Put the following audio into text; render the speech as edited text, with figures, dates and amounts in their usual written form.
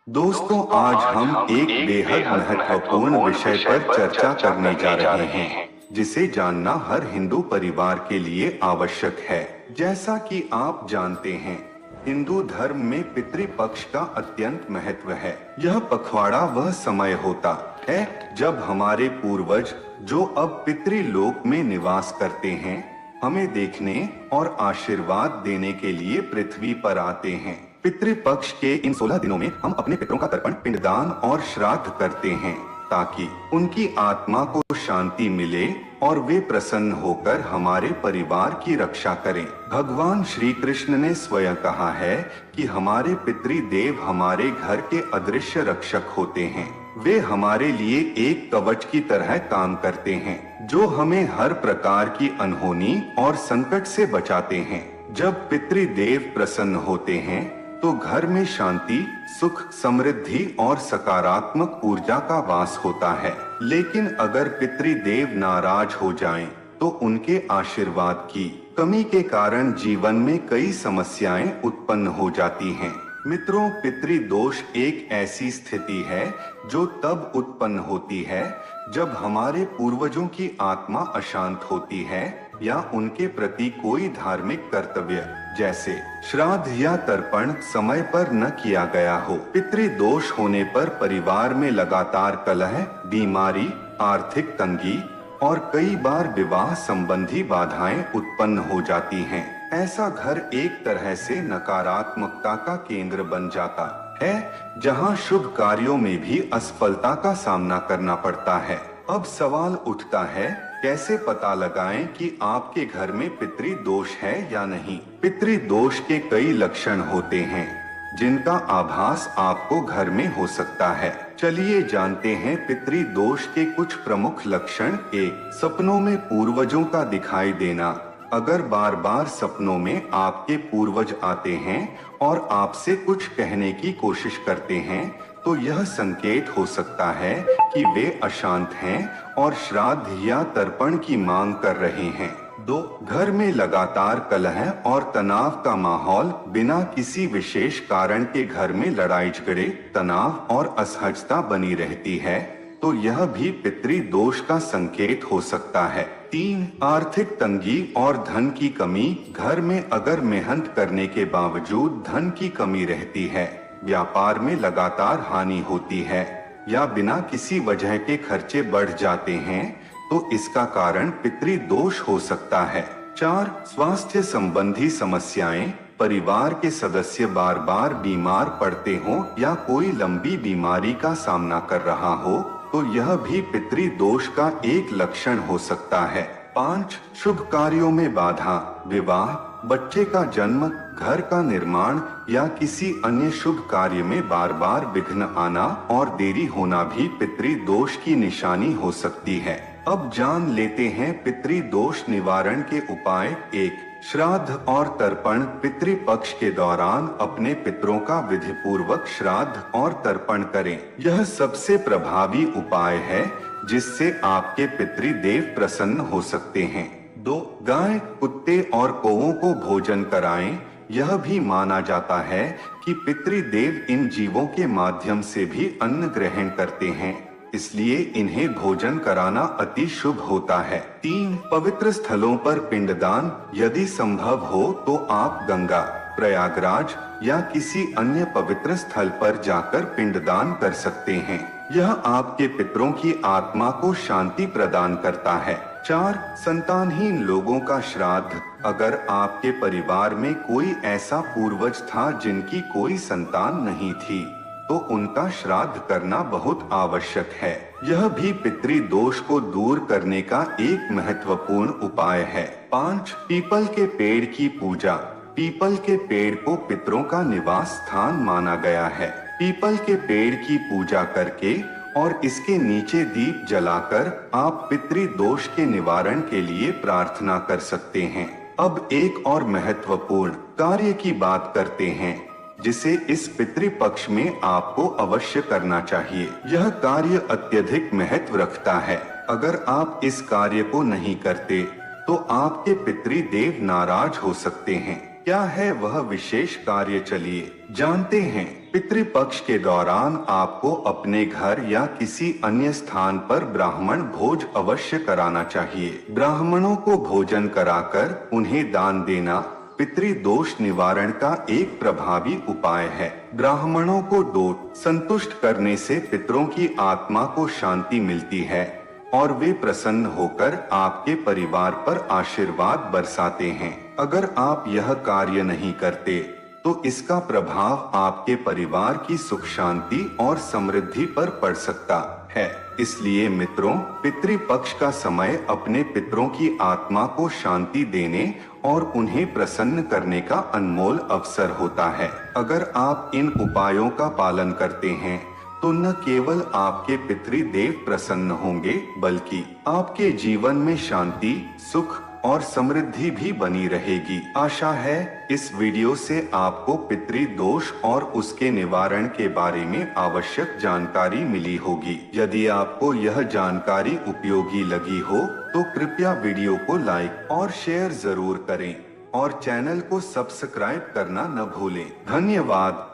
दोस्तों, आज हम एक बेहद महत्वपूर्ण विषय पर चर्चा करने जा रहे हैं, जिसे जानना हर हिंदू परिवार के लिए आवश्यक है। जैसा कि आप जानते हैं, हिंदू धर्म में पितृपक्ष का अत्यंत महत्व है। यह पखवाड़ा वह समय होता है जब हमारे पूर्वज, जो अब पितृलोक में निवास करते हैं, हमें देखने और आशीर्वाद देने के लिए पृथ्वी पर आते हैं। पितृपक्ष के इन 16 दिनों में हम अपने पितरों का तर्पण, पिंडदान और श्राद्ध करते हैं, ताकि उनकी आत्मा को शांति मिले और वे प्रसन्न होकर हमारे परिवार की रक्षा करें। भगवान श्री कृष्ण ने स्वयं कहा है कि हमारे पितृदेव हमारे घर के अदृश्य रक्षक होते हैं। वे हमारे लिए एक कवच की तरह काम करते हैं, जो हमें हर प्रकार की अनहोनी और संकट से बचाते हैं। जब पितृदेव प्रसन्न होते हैं तो घर में शांति, सुख, समृद्धि और सकारात्मक ऊर्जा का वास होता है। लेकिन अगर पितृदेव नाराज हो जाएं, तो उनके आशीर्वाद की कमी के कारण जीवन में कई समस्याएं उत्पन्न हो जाती हैं। मित्रों, पितृदोष एक ऐसी स्थिति है जो तब उत्पन्न होती है जब हमारे पूर्वजों की आत्मा अशांत होती है या उनके प्रति कोई धार्मिक कर्तव्य, जैसे श्राद्ध या तर्पण, समय पर न किया गया हो। पितृदोष होने पर परिवार में लगातार कलह, बीमारी, आर्थिक तंगी और कई बार विवाह संबंधी बाधाएं उत्पन्न हो जाती हैं। ऐसा घर एक तरह से नकारात्मकता का केंद्र बन जाता है, जहां शुभ कार्यों में भी असफलता का सामना करना पड़ता है। अब सवाल उठता है, कैसे पता लगाएं कि आपके घर में पितृदोष है या नहीं? पितृदोष के कई लक्षण होते हैं, जिनका आभास आपको घर में हो सकता है। चलिए जानते हैं पितृदोष के कुछ प्रमुख लक्षण। 1. सपनों में पूर्वजों का दिखाई देना। अगर बार बार सपनों में आपके पूर्वज आते हैं और आपसे कुछ कहने की कोशिश करते हैं, तो यह संकेत हो सकता है कि वे अशांत हैं और श्राद्ध या तर्पण की मांग कर रहे हैं। 2. घर में लगातार कलह और तनाव का माहौल। बिना किसी विशेष कारण के घर में लड़ाई झगड़े, तनाव और असहजता बनी रहती है, तो यह भी पितृदोष का संकेत हो सकता है। 3. आर्थिक तंगी और धन की कमी। घर में अगर मेहनत करने के बावजूद धन की कमी रहती है, व्यापार में लगातार हानि होती है या बिना किसी वजह के खर्चे बढ़ जाते हैं, तो इसका कारण पितृदोष हो सकता है। 4. स्वास्थ्य संबंधी समस्याएं। परिवार के सदस्य बार बार बीमार पड़ते हों या कोई लंबी बीमारी का सामना कर रहा हो, तो यह भी पितृदोष का एक लक्षण हो सकता है। 5. शुभ कार्यों में बाधा। विवाह, बच्चे का जन्म, घर का निर्माण या किसी अन्य शुभ कार्य में बार बार विघ्न आना और देरी होना भी पितृदोष की निशानी हो सकती है। अब जान लेते हैं पितृदोष निवारण के उपाय। 1. श्राद्ध और तर्पण। पितृपक्ष के दौरान अपने पितरों का विधि पूर्वक श्राद्ध और तर्पण करें। यह सबसे प्रभावी उपाय है जिससे आपके पितृदेव प्रसन्न हो सकते हैं। 2. गाय, कुत्ते और कौवों को भोजन कराएं। यह भी माना जाता है कि पितृदेव इन जीवों के माध्यम से भी अन्न ग्रहण करते हैं, इसलिए इन्हें भोजन कराना अति शुभ होता है। 3. पवित्र स्थलों पर पिंडदान। यदि संभव हो तो आप गंगा, प्रयागराज या किसी अन्य पवित्र स्थल पर जाकर पिंडदान कर सकते हैं। यह आपके पितरों की आत्मा को शांति प्रदान करता है। 4. संतानहीन लोगों का श्राद्ध। अगर आपके परिवार में कोई ऐसा पूर्वज था जिनकी कोई संतान नहीं थी, तो उनका श्राद्ध करना बहुत आवश्यक है। यह भी पितृदोष को दूर करने का एक महत्वपूर्ण उपाय है। 5. पीपल के पेड़ की पूजा। पीपल के पेड़ को पितरों का निवास स्थान माना गया है। पीपल के पेड़ की पूजा करके और इसके नीचे दीप जलाकर आप पितृदोष के निवारण के लिए प्रार्थना कर सकते हैं। अब एक और महत्वपूर्ण कार्य की बात करते हैं, जिसे इस पितृपक्ष में आपको अवश्य करना चाहिए। यह कार्य अत्यधिक महत्व रखता है। अगर आप इस कार्य को नहीं करते, तो आपके पितृदेव नाराज हो सकते हैं। क्या है वह विशेष कार्य? चलिए जानते हैं। पितृपक्ष के दौरान आपको अपने घर या किसी अन्य स्थान पर ब्राह्मण भोज अवश्य कराना चाहिए। ब्राह्मणों को भोजन कराकर उन्हें दान देना पितृदोष निवारण का एक प्रभावी उपाय है। ब्राह्मणों को दोष संतुष्ट करने से पितरों की आत्मा को शांति मिलती है और वे प्रसन्न होकर आपके परिवार पर आशीर्वाद बरसाते हैं। अगर आप यह कार्य नहीं करते तो इसका प्रभाव आपके परिवार की सुख शांति और समृद्धि पर पड़ सकता है। इसलिए मित्रों, पितृपक्ष का समय अपने पितरों की आत्मा को शांति देने और उन्हें प्रसन्न करने का अनमोल अवसर होता है। अगर आप इन उपायों का पालन करते हैं तो न केवल आपके पितृदेव प्रसन्न होंगे बल्कि आपके जीवन में शांति, सुख और समृद्धि भी बनी रहेगी। आशा है इस वीडियो से आपको पितृदोष और उसके निवारण के बारे में आवश्यक जानकारी मिली होगी। यदि आपको यह जानकारी उपयोगी लगी हो तो कृपया वीडियो को लाइक और शेयर जरूर करें और चैनल को सब्सक्राइब करना न भूलें। धन्यवाद।